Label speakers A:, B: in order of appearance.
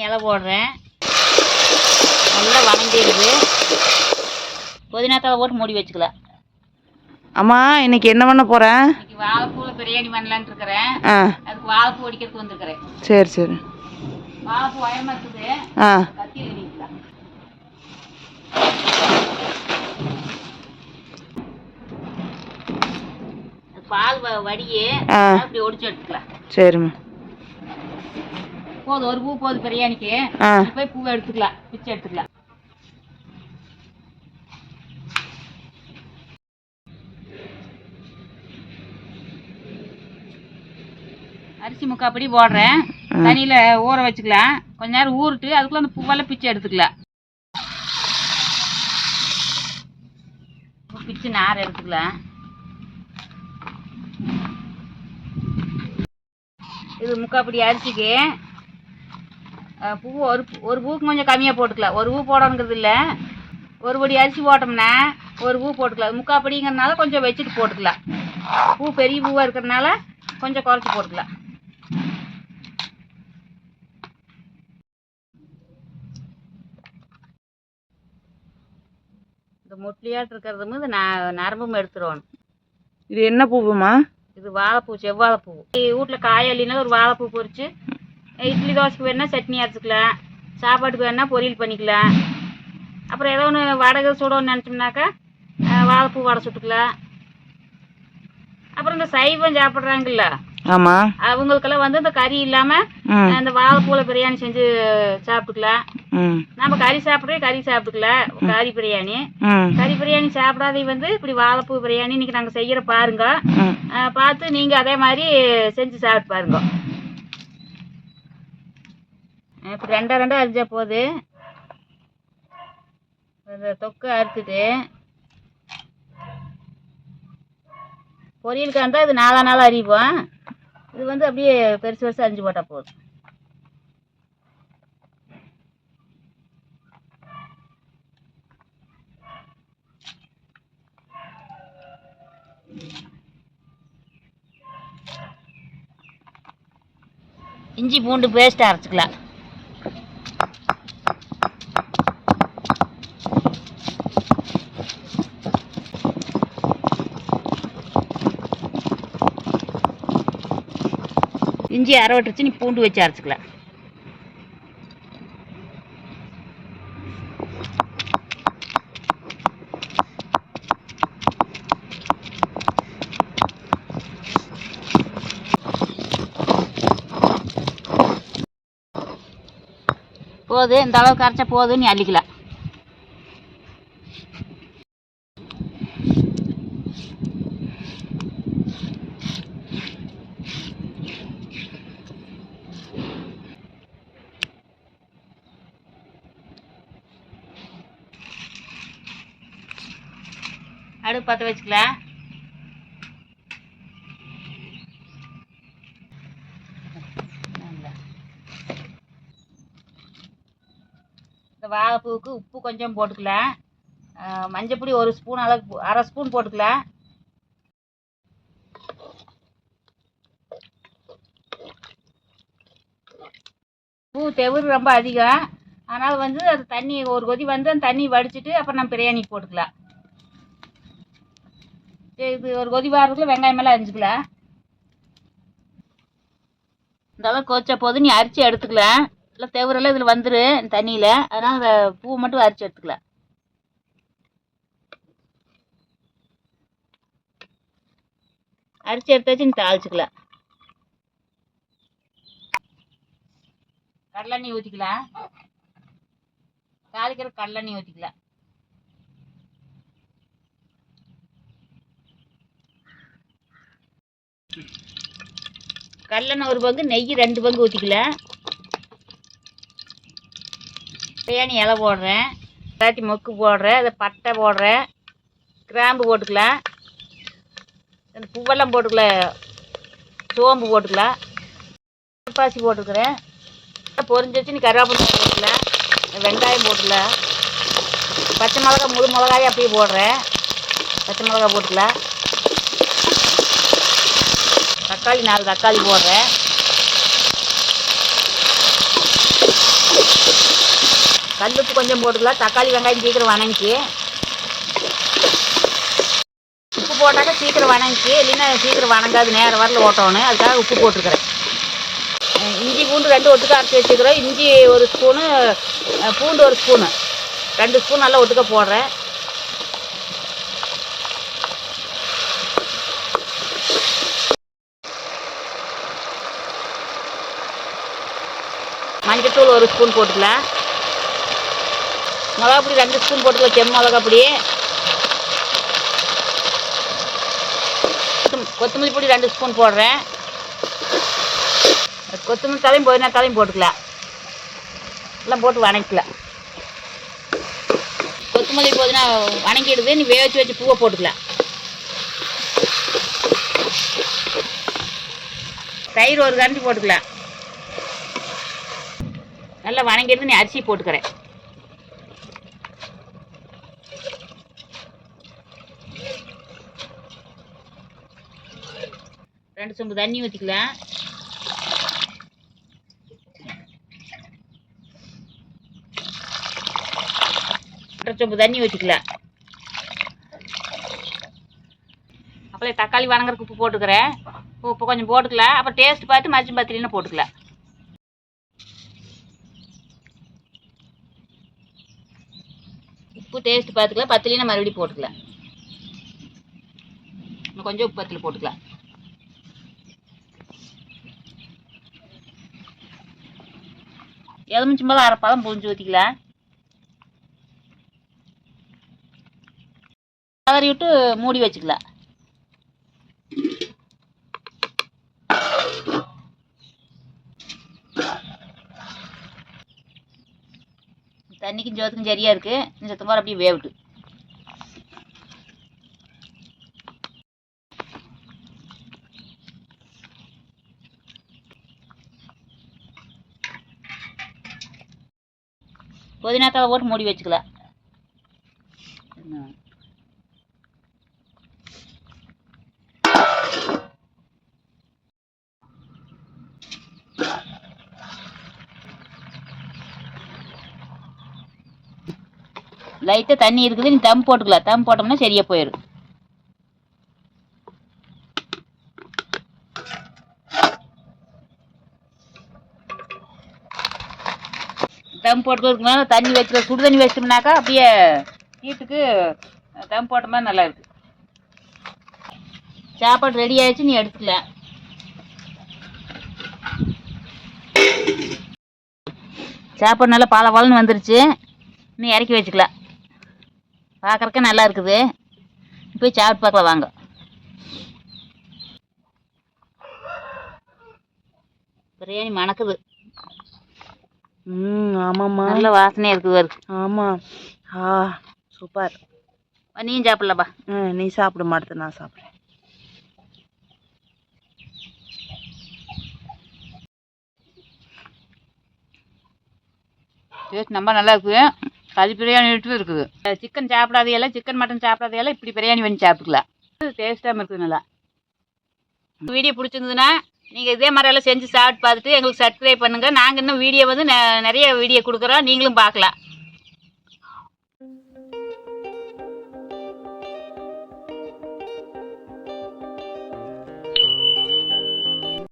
A: இலை போடுறேன். நல்லா வணங்கிடுது. புதினா தழை போட்டு மூடி வச்சுக்கலாம்.
B: அம்மா இன்னைக்கு என்ன பண்ண போகிறேன்?
A: இன்னைக்கு வாழைப்பூவில் பிரியாணி பண்ணலான்னு இருக்கிறேன். அதுக்கு வாழைப்பூ அடிக்கிறதுக்கு வந்துருக்கிறேன்.
B: சரி சரி.
A: வாழைப்பூ உயரமாக இருக்குது. கத்தியில் அடிக்கலாம். பால் வடியே அப்படி ஒடிச்சு எடுத்துக்கலாம்.
B: சரிம்மா.
A: போதும், ஒரு பூ போதும் பிரியாணிக்கு. போய் பூவை எடுத்துக்கலாம், பிச்சை எடுத்துக்கலாம். அரிசி முக்காப்படி போடுறேன். தண்ணியில் ஊற வச்சுக்கலாம். கொஞ்ச நேரம் ஊறிட்டு அதுக்குள்ள அந்த பூவெல்லாம் பிச்சை எடுத்துக்கலாம். பிச்சு நார் எடுத்துக்கலாம். இது முக்காப்படி அரிசிக்கு பூ ஒரு பூவுக்கு கொஞ்சம் கம்மியாக போட்டுக்கலாம். ஒரு பூ போடணுங்கிறது இல்லை. ஒரு படி அரிசி போட்டோம்னா ஒரு பூ போட்டுக்கலாம். முக்காப்படிங்கிறதுனால கொஞ்சம் வச்சுட்டு போட்டுக்கலாம். பூ பெரிய பூவாக இருக்கிறதுனால கொஞ்சம் குறைச்சி போட்டுக்கலாம். இந்த மொட்லியாட்டு இருக்கிறது இது நரம்பும் எடுத்துருவோம்.
B: இது என்ன பூவுமா?
A: இது வாழைப்பூ, செவ்வாழைப்பூ. வீட்டில் காயலினா ஒரு வாழைப்பூ பொரிச்சு இட்லி தோசைக்கு வேணா சட்னி அரைச்சிக்கலாம். சாப்பாட்டுக்கு வேணா பொரியல் பண்ணிக்கலாம். அப்புறம் ஏதோ ஒன்று வடை சுடணும்னு நினச்சோம்னாக்கா வாழைப்பூ வடை சுட்டுக்கலாம். அப்புறம் இந்த சைவம் சாப்பிட்றாங்கல்ல,
B: ஆமாம்,
A: அவங்களுக்கெல்லாம் இந்த கறி இல்லாமல் இந்த வாழைப்பூவில் பிரியாணி செஞ்சு சாப்பிட்டுக்கலாம். நம்ம கறி சாப்பிட்டுக்கலாம். கறி பிரியாணி சாப்பிடாதே இப்படி வாழைப்பூ பிரியாணி இன்னைக்கு நாங்கள் செய்கிற பாருங்க. பார்த்து நீங்கள் அதே மாதிரி செஞ்சு சாப்பிட்டு பாருங்க. இப்படி ரெண்டா அரிஞ்சா போகுது. இந்த தொக்கு அறுத்துட்டு பொரியலுக்கு இருந்தால் இது நாளாக அறிவோம். இது அப்படியே பெருசு பெருசாக அரிஞ்சு போட்டால் போதும். இஞ்சி பூண்டு பேஸ்ட் அரைச்சிக்கலாம். இஞ்சி அரை வட்டுச்சு, நீ பூண்டு வச்சு அரைச்சிக்கலாம். போதும், இந்த அளவுக்கு அரைச்சா போதும், நீ அள்ளிக்கலாம். அடுப்பு பற்ற வச்சுக்கலாம். இந்த வாழைப்பூவுக்கு உப்பு கொஞ்சம் போட்டுக்கலாம். மஞ்சப்பொடி ஒரு ஸ்பூன் அளவுக்கு, அரை ஸ்பூன் போட்டுக்கலாம். பூ தெவுரு ரொம்ப அதிகம், ஆனால் அது தண்ணி ஒரு கொதி அந்த தண்ணி வடிச்சிட்டு அப்புறம் நம்ம பிரியாணிக்கு போட்டுக்கலாம். இது ஒரு கொதி வாரத்துக்குள்ள வெங்காயம் எல்லாம் அரிஞ்சுக்கலாம். இந்த அளவுக்கு கொச்சா போது நீ அரிச்சு எடுத்துக்கலாம். இல்லை தெவரெல்லாம் இதில் வந்துரு தண்ணியில், அதனால் அந்த பூவை மட்டும் அரிச்சு எடுத்துக்கலாம். அரிச்சு எடுத்து வச்சு நீ தாளிச்சுக்கலாம். கடலெண்ணெய் ஊற்றிக்கலாம். தாளிக்கிற கடலெண்ணெய் ஊற்றிக்கலாம். கடலெண்ணெய் ஒரு பங்கு, நெய் 2 பங்கு ஊற்றிக்கலாம். பிரியாணி இலை போடுறேன், இல்லாட்டி மொக்கு போடுறேன், அதை பட்டை போடுறேன், கிராம்பு போட்டுக்கலாம். அந்த பூவெல்லாம் போட்டுக்கலாம். சோம்பு போட்டுக்கலாம். பாசி போட்டுக்கிறேன். பொரிஞ்சு வச்சு நீ கருவேப்பிலை போட்டுக்கலாம். வெங்காயம் போட்டுக்கலாம். பச்சை மிளகா, முழு மிளகாயும் அப்படியே போடுறேன். பச்சை மிளகா போட்டுக்கலாம். தக்காளி 4 தக்காளி போடுறேன். கல்லுப்பு கொஞ்சம் போட்டுக்கலாம். தக்காளி வெங்காயம் சீக்கிரம் வணங்கி, உப்பு போட்டாக்கா சீக்கிரம் வணங்கி, இல்லைன்னா சீக்கிரம் வணங்காது, நேரம் வரல ஓட்டணும். அதுக்காக உப்பு போட்டுருக்கிறேன். இஞ்சி பூண்டு 2 ஒட்டுக்க அரைச்சி வச்சுக்கிறோம். இஞ்சி 1 ஸ்பூனு, பூண்டு 1 ஸ்பூனு, 2 ஸ்பூன் நல்லா ஒட்டுக்க போடுறேன். மஞ்சத்தூள் 1 ஸ்பூன் போட்டுக்கலாம். மிளகாப்பொடி 2 ஸ்பூன் போட்டுக்கலாம். செம் மிளகாப்பொடி. கொத்தமல்லி பொடி 2 ஸ்பூன் போடுறேன். கொத்தமல்லி தலையும் புதினா தலையும் போட்டுக்கலாம். எல்லாம் போட்டு வணக்கிக்கலாம். கொத்தமல்லி புதினா வணங்கிடுது. நீ வேக வச்சு பூவை போட்டுக்கலாம். தயிர் 1 கரண்டி போட்டுக்கலாம். நல்லா வணங்கிடுது. நீ அரிசி போட்டுக்கிறேன். ரெண்டு சொம்பு தண்ணி ஊற்றிக்கலாம். ஒன்றரை சொம்பு தண்ணி ஊற்றிக்கலாம். அப்புறம் தக்காளி வணங்குறதுக்கு உப்பு போட்டுக்கிறேன். உப்பு கொஞ்சம் போட்டுக்கலாம். அப்புறம் டேஸ்ட் பார்த்து மறுச்சும் பத்திரின்னு போட்டுக்கலாம். உப்பு டேஸ்ட் பார்த்துக்கலாம். பத்திலினா மறுபடியும் போட்டுக்கலாம். இன்னும் கொஞ்சம் உப்பு பத்தில் போட்டுக்கலாம். எலுமிச்சம் போல 1/2 பழம் புழிஞ்சு ஊற்றிக்கலாம். கலரி விட்டு மூடி வச்சுக்கலாம். தண்ணிக்கும் ஜோத்துக்கும் சரியா இருக்கு. இந்த சத்தமாக அப்படியே வேவிட்டு புதினா தழை போட்டு மூடி வச்சுக்கலாம். லைட்டாக தண்ணி இருக்குது. நீ தம் போட்டுக்கலாம். தம் போட்டோம்னா சரியா போயிடும். தம் போட்டுக்கிறதுக்கு தண்ணி வச்சுக்க. சுடு தண்ணி வச்சிட்டோம்னாக்கா அப்படியே ஹீட்டுக்கு தம் போட்ட மாதிரி நல்லா இருக்கு. சாப்பாடு ரெடி ஆயிடுச்சு. நீ எடுத்துக்கலாம். சாப்பாடு நல்லா பலன்னு வந்துருச்சு. நீ இறக்கி வச்சுக்கலாம். பார்க்குறக்கே நல்லா இருக்குது. போய் சாப்பிட்டு பார்க்கலாம் வாங்க. பிரியாணி மணக்குது.
B: ஆமாம்மா,
A: நல்ல வாசனையாக இருக்குது. வருது.
B: ஆமாம். சூப்பர்.
A: நீயும் சாப்பிட்லப்பா.
B: நீ சாப்பிட மாட்டேன், நான் சாப்பிட்றேன்.
A: டேஸ்ட் ரொம்ப நல்லா இருக்குது. கறி பிரியாணி இருக்குது. சிக்கன் சாப்பிடாதையெல்லாம், சிக்கன் மட்டன் சாப்பிடாதையெல்லாம் இப்படி பிரியாணி பண்ணி சாப்பிட்டுக்கலாம். டேஸ்ட்டாக இருக்குது நல்லா. வீடியோ பிடிச்சிருந்ததுன்னா நீங்கள் இதே மாதிரியெல்லாம் செஞ்சு சாப்பிட்டு பார்த்துட்டு எங்களுக்கு சப்ஸ்கிரைப் பண்ணுங்கள். நாங்கள் இன்னும் வீடியோ வந்து நிறைய வீடியோ கொடுக்குறோம். நீங்களும் பார்க்கலாம்.